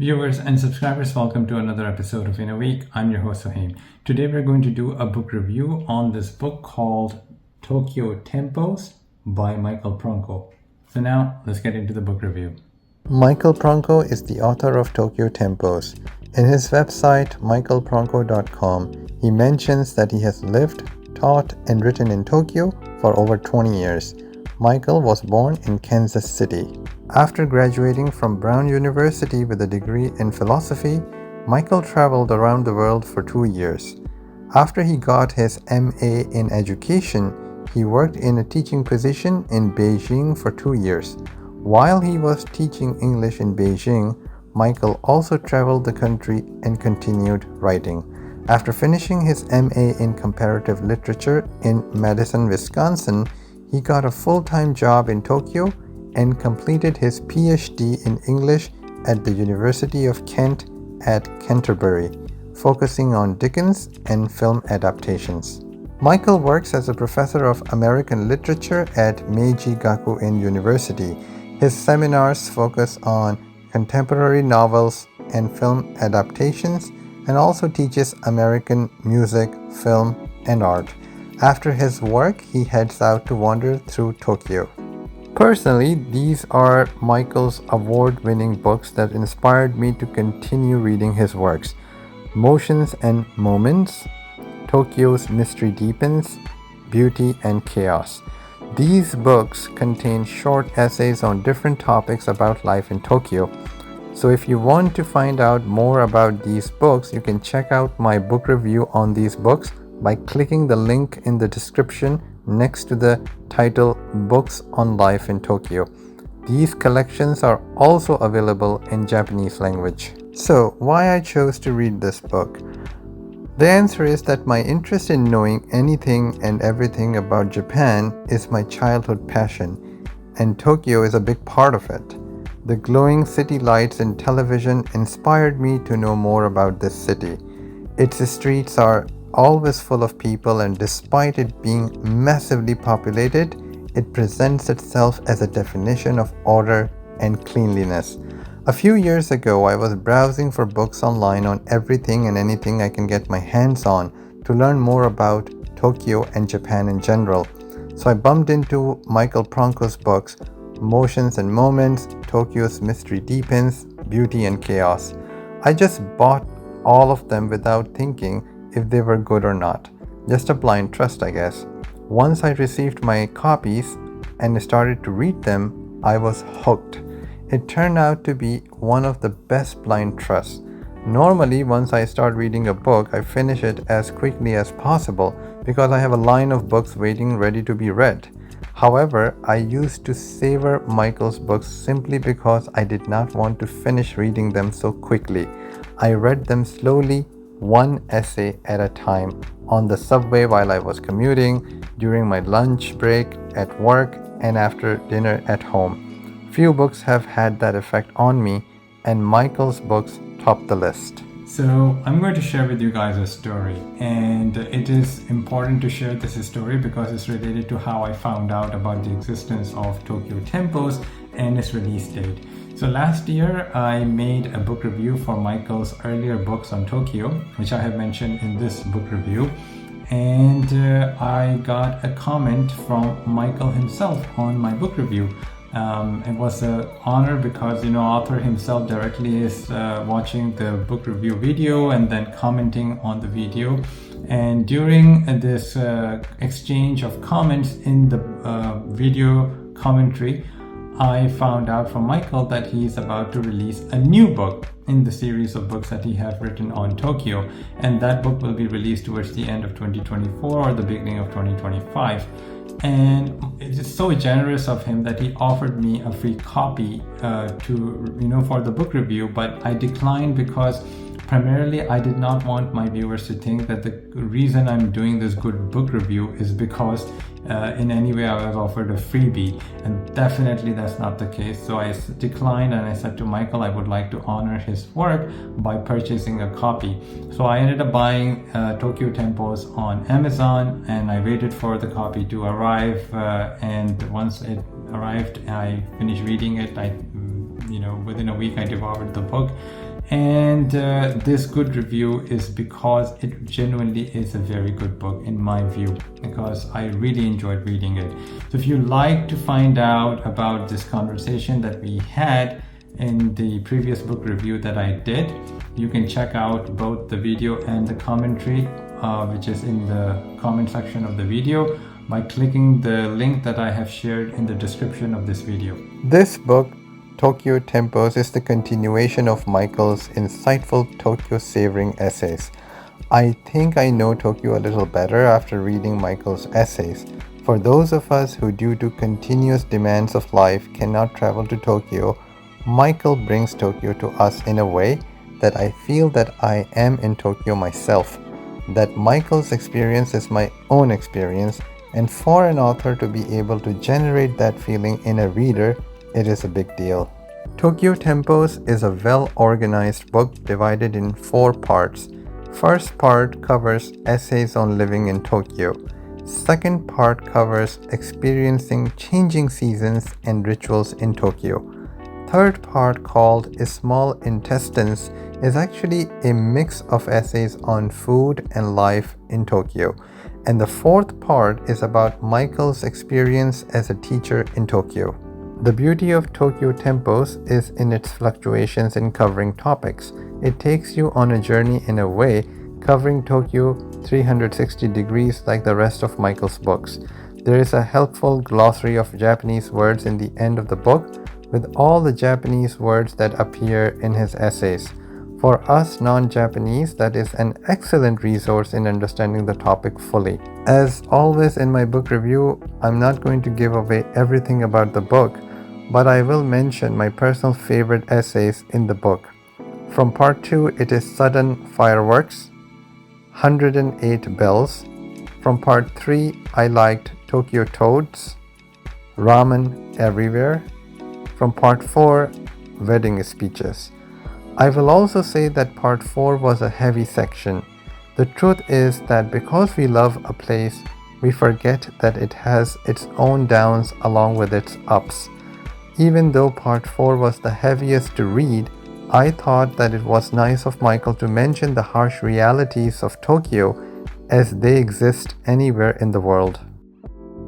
Viewers and subscribers, welcome to another episode of In a Week. I'm your host Sohaim. Today we're going to do a book review on this book called Tokyo Tempos by Michael Pronko. So now let's get into the book review. Michael Pronko is the author of Tokyo Tempos. In his website michaelpronko.com, he mentions that he has lived, taught, and written in Tokyo for over 20 years. Michael was born in Kansas City. After graduating from Brown University with a degree in philosophy, Michael traveled around the world for 2 years. After he got his MA in education, he worked in a teaching position in Beijing for 2 years. While he was teaching English in Beijing, Michael also traveled the country and continued writing. After finishing his MA in comparative literature in Madison, Wisconsin, he got a full-time job in Tokyo and completed his PhD in English at the University of Kent at Canterbury, focusing on Dickens and film adaptations. Michael works as a professor of American literature at Meiji Gakuen University. His seminars focus on contemporary novels and film adaptations, and also teaches American music, film, and art. After his work, he heads out to wander through Tokyo. Personally, these are Michael's award-winning books that inspired me to continue reading his works. Motions and Moments, Tokyo's Mystery Deepens, Beauty and Chaos. These books contain short essays on different topics about life in Tokyo. So if you want to find out more about these books, you can check out my book review on these books by clicking the link in the description next to the title Books on Life in Tokyo. These collections are also available in Japanese language. So, why I chose to read this book? The answer is that my interest in knowing anything and everything about Japan is my childhood passion, and Tokyo is a big part of it. The glowing city lights in television inspired me to know more about this city. Its streets are always full of people, and despite it being massively populated, it presents itself as a definition of order and cleanliness. A few years ago, I was browsing for books online on everything and anything I can get my hands on to learn more about Tokyo and Japan in general. So I bumped into Michael Pronko's books, Motions and Moments, Tokyo's Mystery Deepens, Beauty and Chaos. I just bought all of them without thinking if they were good or not. Just a blind trust, I guess. Once I received my copies and started to read them, I was hooked. It turned out to be one of the best blind trusts. Normally, once I start reading a book, I finish it as quickly as possible because I have a line of books waiting ready to be read. However, I used to savor Michael's books simply because I did not want to finish reading them so quickly. I read them slowly, one essay at a time, on the subway while I was commuting, during my lunch break at work, and after dinner at home. Few books have had that effect on me, and Michael's books top the list. So I'm going to share with you guys a story, and it is important to share this story because it's related to how I found out about the existence of Tokyo Tempos and its release date. So last year I made a book review for Michael's earlier books on Tokyo, which I have mentioned in this book review, and I got a comment from Michael himself on my book review. It was an honor because author himself directly is watching the book review video and then commenting on the video. And during this exchange of comments in the video commentary, I found out from Michael that he's about to release a new book in the series of books that he has written on Tokyo, and that book will be released towards the end of 2024 or the beginning of 2025. And it's just so generous of him that he offered me a free copy for the book review, but I declined because primarily I did not want my viewers to think that the reason I'm doing this good book review is because in any way I was offered a freebie, and definitely that's not the case. So I declined, and I said to Michael I would like to honor his work by purchasing a copy. So I ended up buying Tokyo Tempos on Amazon, and I waited for the copy to arrive, and once it arrived I finished reading it. Within a week I devoured the book. And this good review is because it genuinely is a very good book in my view, because I really enjoyed reading it. So if you like to find out about this conversation that we had in the previous book review that I did, you can check out both the video and the commentary, which is in the comment section of the video, by clicking the link that I have shared in the description of this video. This book, Tokyo Tempos, is the continuation of Michael's insightful Tokyo savoring essays. I think I know Tokyo a little better after reading Michael's essays. For those of us who, due to continuous demands of life, cannot travel to Tokyo, Michael brings Tokyo to us in a way that I feel that I am in Tokyo myself, that Michael's experience is my own experience, and for an author to be able to generate that feeling in a reader, it is a big deal. Tokyo Tempos is a well-organized book divided in 4 parts. First part covers essays on living in Tokyo. Second part covers experiencing changing seasons and rituals in Tokyo. Third part, called Small Intestines, is actually a mix of essays on food and life in Tokyo. And the fourth part is about Michael's experience as a teacher in Tokyo. The beauty of Tokyo Tempos is in its fluctuations in covering topics. It takes you on a journey in a way, covering Tokyo 360 degrees like the rest of Michael's books. There is a helpful glossary of Japanese words in the end of the book, with all the Japanese words that appear in his essays. For us non-Japanese, that is an excellent resource in understanding the topic fully. As always in my book review, I'm not going to give away everything about the book, but I will mention my personal favorite essays in the book. From part 2, it is Sudden Fireworks, 108 Bells. From part 3, I liked Tokyo Toads, Ramen Everywhere. From part 4, Wedding Speeches. I will also say that part 4 was a heavy section. The truth is that because we love a place, we forget that it has its own downs along with its ups. Even though part 4 was the heaviest to read, I thought that it was nice of Michael to mention the harsh realities of Tokyo as they exist anywhere in the world.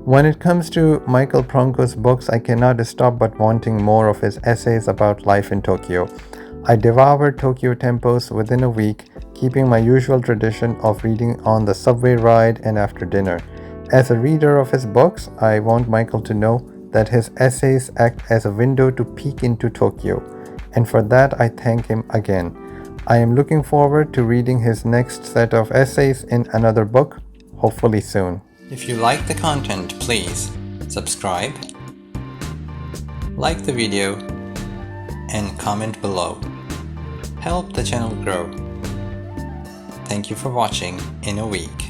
When it comes to Michael Pronko's books, I cannot stop but wanting more of his essays about life in Tokyo. I devoured Tokyo Tempos within a week, keeping my usual tradition of reading on the subway ride and after dinner. As a reader of his books, I want Michael to know that his essays act as a window to peek into Tokyo, and for that I thank him again. I am looking forward to reading his next set of essays in another book, hopefully soon. If you like the content, please subscribe, like the video, and comment below. Help the channel grow. Thank you for watching in a week.